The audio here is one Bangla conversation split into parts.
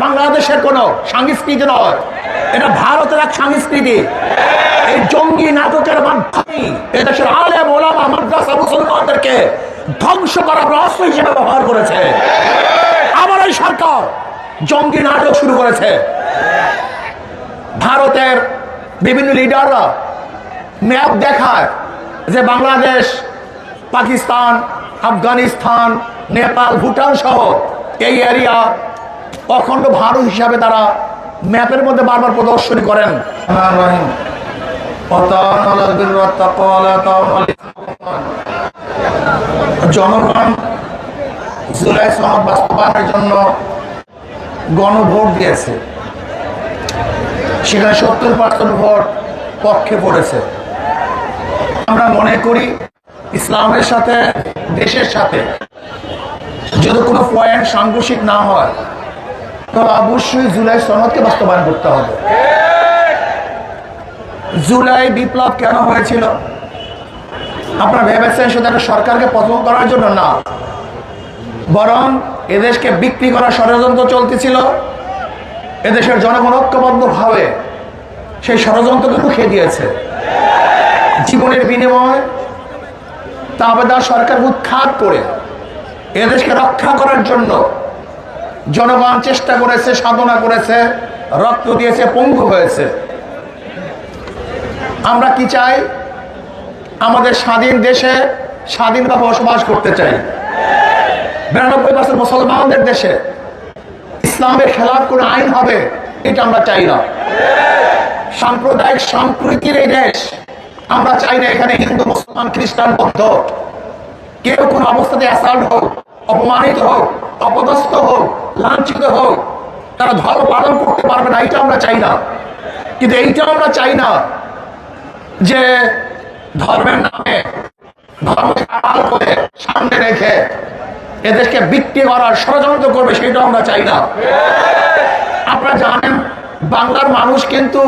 বাংলাদেশের কোনো সংস্কৃতি নয়, এটা ভারতের এক সংস্কৃতি। এই জঙ্গি নাটকের মাধ্যমে এদেশের আলেম ওলামা মাদ্রাসা মুসলমানদেরকে ধ্বংস করার অস্ত্র হিসেবে ব্যবহার করেছে। আবার এই সরকার জঙ্গি নাটক শুরু করেছে। ভারতের বিভিন্ন লিডাররা ম্যাপ দেখায় যে বাংলাদেশ, পাকিস্তান, আফগানিস্তান, নেপাল, ভুটান সহ এই এরিয়া অখণ্ড ভারত হিসাবে তারা ম্যাপের মধ্যে বারবার প্রদর্শনী করেন। জনগণ জুলাই সনদ বাস্তবায়নের জন্য গণভোট দিয়েছে, সেখানে 70% ভোট পক্ষে পড়েছে। আমরা মনে করি ইসলামের সাথে, দেশের সাথে যদি কোনো পয়েন্ট সাংঘর্ষিক না হয় তবে অবশ্যই জুলাই সনদকে বাস্তবায়ন করতে হবে। জুলাই বিপ্লব কেন হয়েছিল? আপনারা ভেবেছেন শুধু একটা সরকারকে পতন করার জন্য না, বরং এদেশকে বিক্রি করার ষড়যন্ত্র চলতেছিল। এদেশের জনগণ ঐক্যবদ্ধভাবে সেই ষড়যন্ত্রকে রুখে দিয়েছে। জীবনের বিনিময় তাবেদার সরকার উৎখাত করে এদেশকে রক্ষা করার জন্য জনগণ চেষ্টা করেছে, সাধনা করেছে, রক্ত দিয়েছে, পঙ্গু হয়েছে। আমরা কি চাই? আমাদের স্বাধীন দেশে স্বাধীনভাবে বসবাস করতে চাই। 92% মুসলমানদের দেশে ইসলামের খেলাফ কোনো আইন হবে এটা আমরা চাই না। সাম্প্রদায়িক সম্প্রীতির এই দেশ আমরা চাই না এখানে হিন্দু, মুসলমান, খ্রিস্টান, বৌদ্ধ কেউ কোনো অবস্থাতে অ্যাসাল্ট হোক, অপমানিত হোক, অপদস্থ হোক, লাঞ্ছিত হোক, তারা ধর্ম পালন করতে পারবে না, এইটা আমরা চাই না। কিন্তু এইটা আমরা চাই না যে ধর্মের নামে ধর্মকে আড়াল করে সামনে রেখে এদেশকে বিক্রি করার ষড়যন্ত্র করবে, সেটা আমরা চাই না। আপনারা জানেন বাংলার মানুষ কিন্তু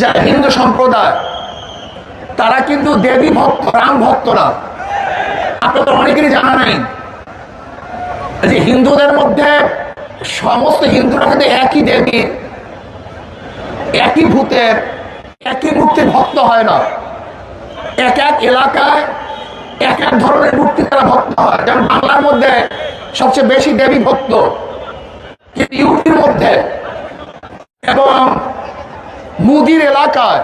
যারা হিন্দু সম্প্রদায় তারা কিন্তু দেবী ভক্ত, রাম ভক্ত না। আপনাদের অনেকেরই জানা নাই যে হিন্দুদের মধ্যে সমস্ত হিন্দুরা কিন্তু একই দেবী, একই ভূতের, একই মূর্তির ভক্ত হয় না। এক এক এলাকায় এক এক ধরনের মূর্তি তারা ভক্ত হয়। যেমন বাংলার মধ্যে সবচেয়ে বেশি দেবী ভক্ত, কিন্তু ইউপির মধ্যে এবং মুদির এলাকায়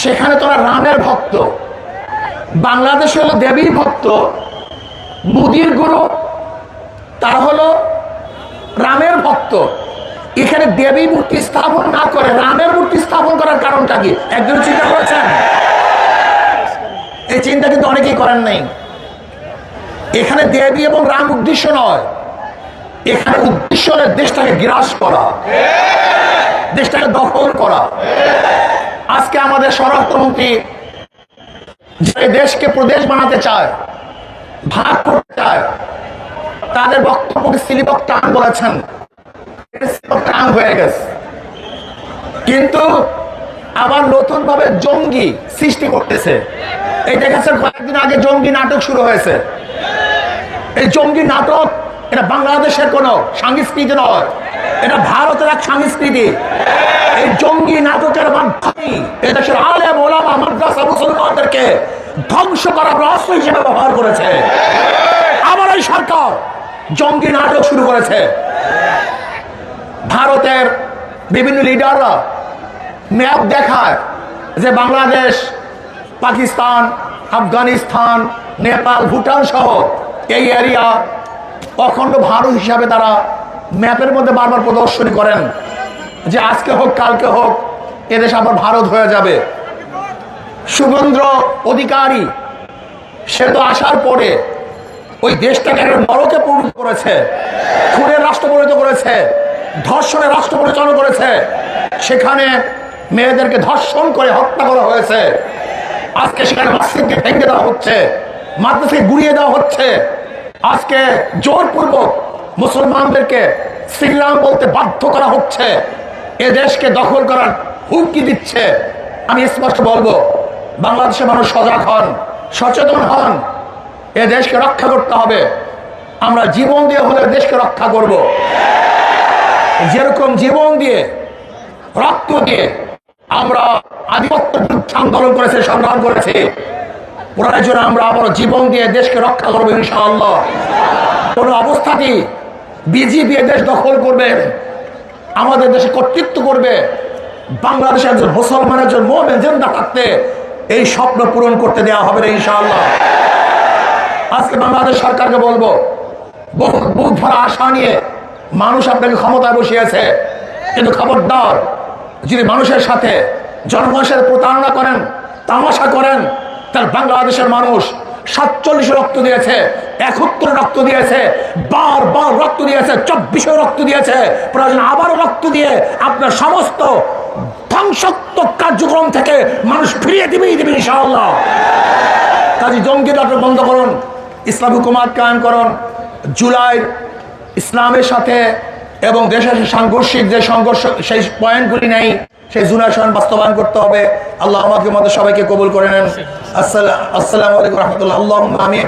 সেখানে তোরা রামের ভক্ত। বাংলাদেশে হলো দেবীর ভক্ত, মুদির গুরু তারা হলো রামের ভক্ত। এখানে দেবী মূর্তি স্থাপন না করে রামের মূর্তি স্থাপন করার কারণটা কি একজন চিন্তা করেছেন? এই চিন্তা কিন্তু অনেকেই করেন নাই। এখানে দেবী এবং রাম উদ্দেশ্য নয়, এখানে উদ্দেশ্য হলো দেশটাকে গ্রাস করা, দেশটাকে দখল করা। আজকে আমাদের স্বরাষ্ট্রমন্ত্রী যে দেশকে প্রদেশ বানাতে চায়, ভাগ করতে চায়, তাদের বক্তব্যকে সিলিবক টান বলেছেন, টান হয়ে গেছে। কিন্তু আবার নতুন ভাবে জঙ্গি সৃষ্টি করতেছে। এই দেখেছেন কয়েকদিন আগে জঙ্গি নাটক শুরু হয়েছে। এই জঙ্গি নাটক এটা বাংলাদেশের কোনো সংস্কৃতি নয়, এটা ভারতের এক সংস্কৃতি। এই জঙ্গি নাটকের মাধ্যমে এদেশের আলেম ওলামা মাদ্রাসা মুসলমানদেরকে ধ্বংস করার অস্ত্র হিসেবে ব্যবহার করেছে। আবার এই সরকার জঙ্গি নাটক শুরু করেছে। ভারতের বিভিন্ন লিডাররা ম্যাপ দেখায় যে বাংলাদেশ, পাকিস্তান, আফগানিস্তান, নেপাল, ভুটান সহ এই এরিয়া অখণ্ড ভারত হিসাবে তারা ম্যাপের মধ্যে বারবার প্রদর্শনী করেন যে আজকে হোক কালকে হোক এদেশ আবার ভারত হয়ে যাবে। শুভেন্দু অধিকারী সে তো আসার পরে ওই দেশটাকে নরকে পরিণত করেছে, খুনের রাষ্ট্র পরিণত করেছে, ধর্ষণের রাষ্ট্র পরিচালনা করেছে। সেখানে মেয়েদেরকে ধর্ষণ করে হত্যা করা হয়েছে। আজকে সেখানে মসজিদকে ভেঙে দেওয়া হচ্ছে, মাদ্রাসাকে গুড়িয়ে দেওয়া হচ্ছে। আজকে জোরপূর্বক মুসলমানদেরকে ইসলাম বলতে বাধ্য করা হচ্ছে, এ দেশকে দখল করার হুমকি দিচ্ছে। আমি স্পষ্ট বলবো, বাংলাদেশের মানুষ সজাগ হন, সচেতন হন, এ দেশকে রক্ষা করতে হবে। আমরা জীবন দিয়ে হলে দেশকে রক্ষা করব। যেরকম জীবন দিয়ে রক্ত দিয়ে আমরা আধিপত্য আন্দোলন করেছি, সংগ্রাম করেছি, প্রয়োজনে আমরা আবার জীবন দিয়ে দেশকে রক্ষা করবো ইনশাআল্লাহ। কোন অবস্থাতেই বিজেপি দেশ দখল করবে, আমাদের দেশে কর্তৃত্ব করবে, বাংলাদেশের একজন মুসলমান একজন মুমিন জিন্দা থাকতে এই স্বপ্ন পূরণ করতে দেওয়া হবে না ইনশাআল্লাহ। আজকে বাংলাদেশ সরকারকে বলবো, বুক ভরা আশা নিয়ে মানুষ আপনাকে ক্ষমতায় বসিয়েছে, কিন্তু খবরদার যদি মানুষের সাথে জনগণের সাথে প্রতারণা করেন, তামাশা করেন, তার বাংলাদেশের মানুষ 47 রক্ত দিয়েছে, 71 রক্ত দিয়েছে, বারবার রক্ত দিয়েছে, 24 রক্ত দিয়েছে, প্রয়োজন আবারও রক্ত দিয়ে আপনার সমস্ত ধ্বংসাত্মক কার্যক্রম থেকে মানুষ ফিরিয়ে দিবেই দিবে ইনশাআল্লাহ। কাজী জঙ্গি নাটক বন্ধ করুন, ইসলাম হুকুমাত কায়েম করুন, জুলাই ইসলামের সাথে এবং দেশের সাংঘর্ষিক যে সংঘর্ষ সেই পয়েন্টগুলি নেই, সেই জুলাই সনদ বাস্তবায়ন করতে হবে। আল্লাহ আমাকে মতো সবাইকে কবুল করে নেন। আসসালামু আলাইকুম রহমতুল্লাহ। আল্লাহুম্মা আমিন।